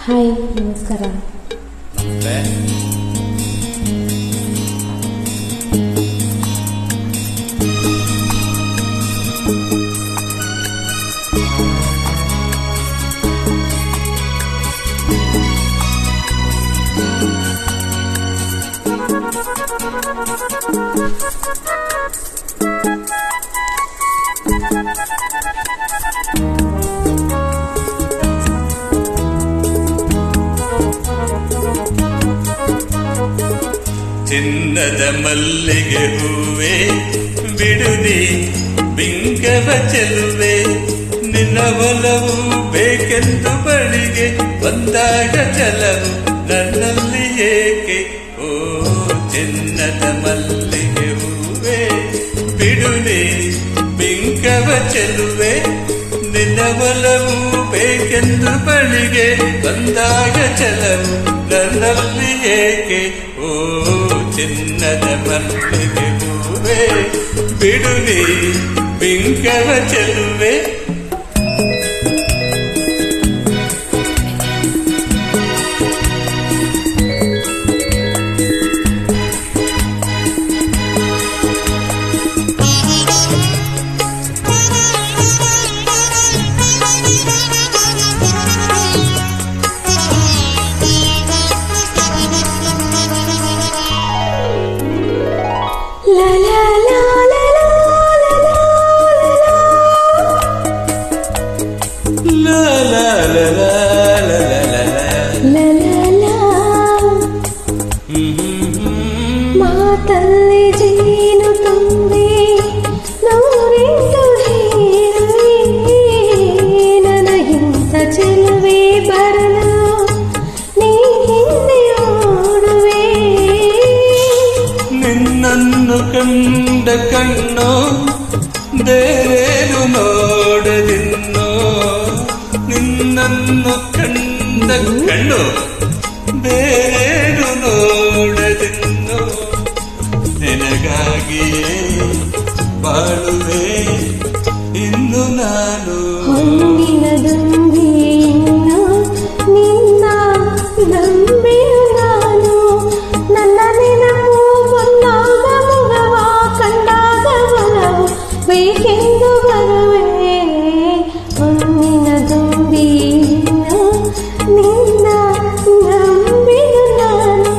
Hi, ನಮಸ್ಕಾರ. ಚಿನ್ನದ ಮಲ್ಲಿಗೆ ಹೂವೆ ಬಿಡುದಿ ಬಿಂಕವ ಚೆಲುವೆ, ನಿನ್ನ ಒಲವು ಬೇಕೆಂದು ಬಳಿಗೆ ಬಂದಾಗ ಚಲವು ನನ್ನಲ್ಲಿ ಏಕೆ? ಓ ಚಿನ್ನದ ಮಲ್ಲಿಗೆ ಹೂವೆ ಬಿಡುದಿ ಬಿಂಕವ ಚೆಲುವೆ, ನಿನ್ನ ಒಲವು ಬೇಕೆಂದು ಬಳಿಗೆ ಬಂದಾಗ ಚಲವು ನನ್ನಲ್ಲಿ ಏಕೆ? ಓ ಚಿನ್ನದ ಮಲ್ಲಿಗೆ ಹೂವೆ ಬಿಡುನಿ ಬಿಂಕವ ಚೆಲುವೆ. ಮಾತಲ್ಲಿ ಜೇನು ತುಂಬಿ ನೂರೆಂಟು ಹೇಳುವೆ, ನನಗಿಂತ ಚೆಲುವೆ ಬರಲು ನೀ ಹಿಂದೆ ಓಡುವೆ. ನಿನ್ನನ್ನು ಕಂಡ ಕಣ್ಣು ಬೇರೇನು ನೋಡದಿನ್ನೋ, ನಿನ್ನನ್ನು ಕಂಡ ಕಣ್ಣು ಬೇರೇನು ನೋಡದಿನ್ನೋ, ನಿನಗಾಗಿಯೇ ಬಾಳುವೆ ಇನ್ನು ನಾನು. ಹೊನ್ನಿನ ದುಂಬಿ ಇನ್ನು ನಿನ್ನ ನಂಬೆನು ನಾನು, ನನ್ನ ನೆನಪು ಬಂದಾಗ ಮುಗವ ಕಂಡಾಗ ಒಲವು ಬೇಕೆಂದು ಬರುವೆ. ಹೊನ್ನಿನ ದುಂಬಿ ಇನ್ನು ನಿನ್ನ ನಂಬೆನು ನಾನು.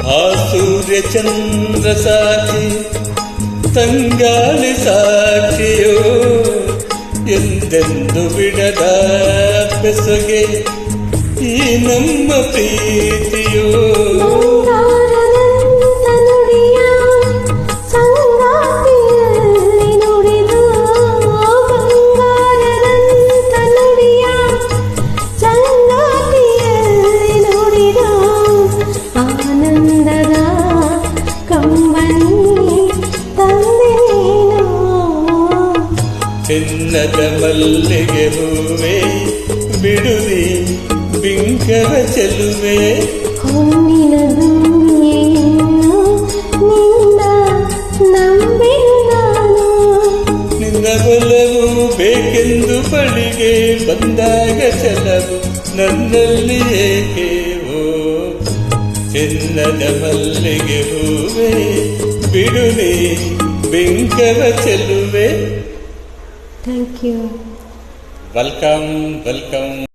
ಆ ಸೂರ್ಯ ಚಂದ್ರ ಸಾಕ್ಷಿ ತಂಗಾಳಿ ಸಾಕ್ಷಿಯೋ, ಎಂದೆಂದು ಬಿಡದ ಬೆಸಗೆ ಈ ನಮ್ಮ ಪ್ರೀತಿಯೋ. ಚಿನ್ನದ ಮಲ್ಲಿಗೆ ಹೂವೆ ಬಿಡುವಿ ಬಿಂಕವ ಚೆಲುವೆ, ಹೊನ್ನಿನ ದುಂಬಿಯನ್ನು ನಿನ್ನ ನಂಬೆನು ನಾನು. ನಿನ್ನ ಒಲವು ಬೇಕೆಂದು ಬಳಿಗೆ ಬಂದಾಗ ಚಲವು ನನ್ನಲ್ಲಿ ಏಕೆ? ಓ ಚಿನ್ನದ ಮಲ್ಲಿಗೆ ಹೂವೆ ಬಿಡುವಿ ಬಿಂಕವ ಚೆಲುವೆ. Thank you. Welcome welcome.